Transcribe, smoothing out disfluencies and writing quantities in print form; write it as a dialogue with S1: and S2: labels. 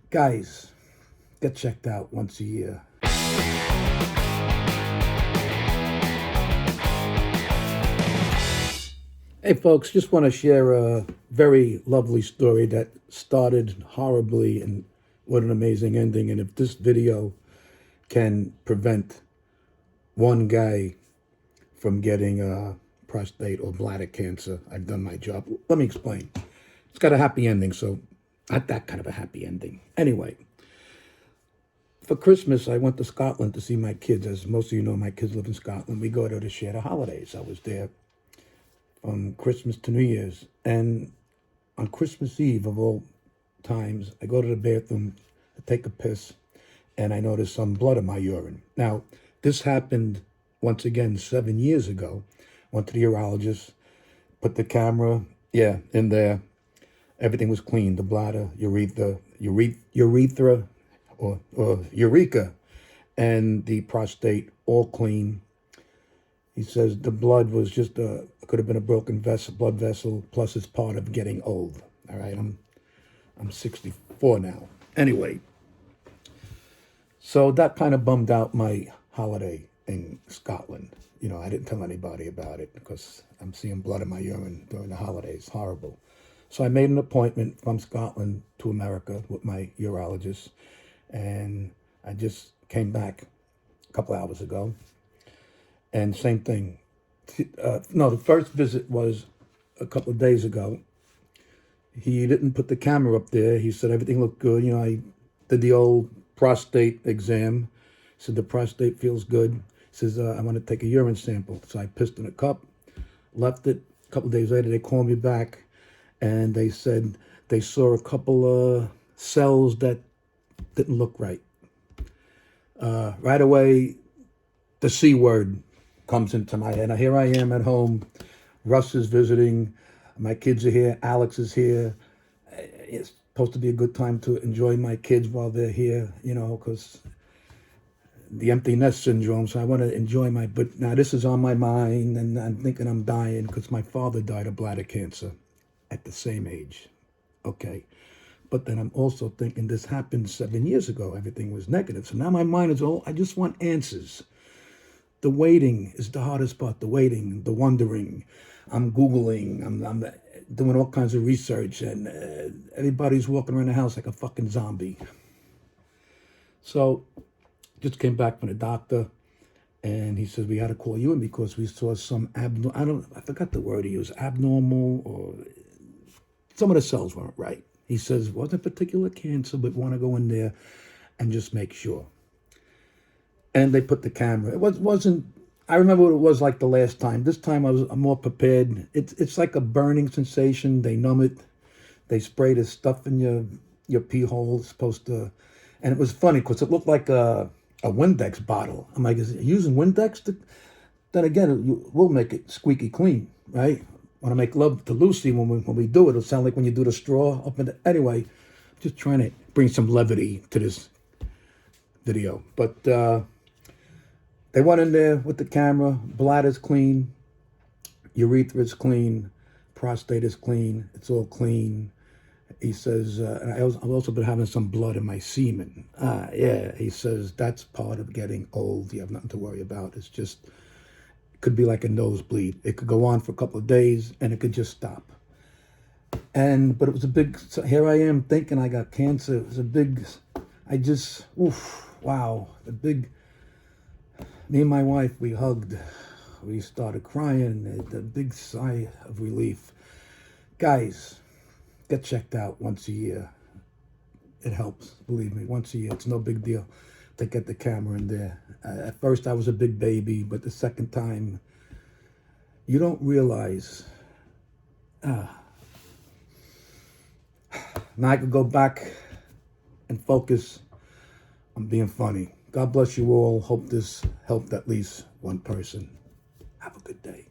S1: Guys, get checked out once a year. Hey folks, just want to share a very lovely story that started horribly and what an amazing ending. And if this video can prevent one guy from getting prostate or bladder cancer, I've done my job. Let me explain. It's got a happy ending, so not that kind of a happy ending. Anyway, for Christmas, I went to Scotland to see my kids. As most of you know, my kids live in Scotland. We go there to share the holidays. I was there from Christmas to New Year's. And on Christmas Eve, of all times, I go to the bathroom to take a piss, and I notice some blood in my urine. Now, this happened once again 7 years ago. Went to the urologist, put the camera, in there. Everything was clean. The bladder, urethra, or urethra, and the prostate, all clean. He says the blood was just could have been a broken blood vessel, plus it's part of getting old. All right, I'm 64 now. Anyway, so that kind of bummed out my holiday in Scotland. You know, I didn't tell anybody about it because I'm seeing blood in my urine during the holidays. Horrible. So I made an appointment from Scotland to America with my urologist, and I just came back a couple hours ago. And same thing. No, the first visit was a couple of days ago. He didn't put the camera up there. He said everything looked good. You know, I did the old prostate exam. He said the prostate feels good. He says, I want to take a urine sample. So I pissed in a cup, left it. A couple of days later, they called me back, and they said they saw a couple of cells that didn't look right. Right away, the C word comes into my head. Now, here I am at home. Russ is visiting. My kids are here. Alex is here. It's supposed to be a good time to enjoy my kids while they're here, you know, because the empty nest syndrome. So I want to enjoy but now this is on my mind, and I'm thinking I'm dying because my father died of bladder cancer at the same age. Okay. But then I'm also thinking this happened 7 years ago. Everything was negative. So now my mind is I just want answers. The waiting is the hardest part, the waiting, the wondering. I'm Googling, I'm doing all kinds of research, and everybody's walking around the house like a fucking zombie. So just came back from the doctor, and he says we had to call you in because we saw some I forgot the word he used, abnormal, or some of the cells weren't right. He says it wasn't particular cancer, but want to go in there and just make sure. And they put the camera. It wasn't. I remember what it was like the last time. This time I'm more prepared. It's like a burning sensation. They numb it. They spray this stuff in your pee hole. It's supposed to, and it was funny because it looked like a Windex bottle. I'm like, is it using Windex? Then again, we'll make it squeaky clean, right? When I make love to Lucy, when we do it, it'll sound like when you do the straw up in the. Anyway, just trying to bring some levity to this video, but. They went in there with the camera. Bladder's clean. Urethra is clean. Prostate is clean. It's all clean. He says, and I've also been having some blood in my semen. He says that's part of getting old. You have nothing to worry about. It's just, it could be like a nosebleed. It could go on for a couple of days, and it could just stop. But it was a big, so here I am thinking I got cancer. It was a big, wow, a big, me and my wife, we hugged. We started crying. A big sigh of relief. Guys, get checked out once a year. It helps, believe me. Once a year, it's no big deal to get the camera in there. At first, I was a big baby, but the second time, you don't realize. Now I could go back and focus on being funny. God bless you all. Hope this helped at least one person. Have a good day.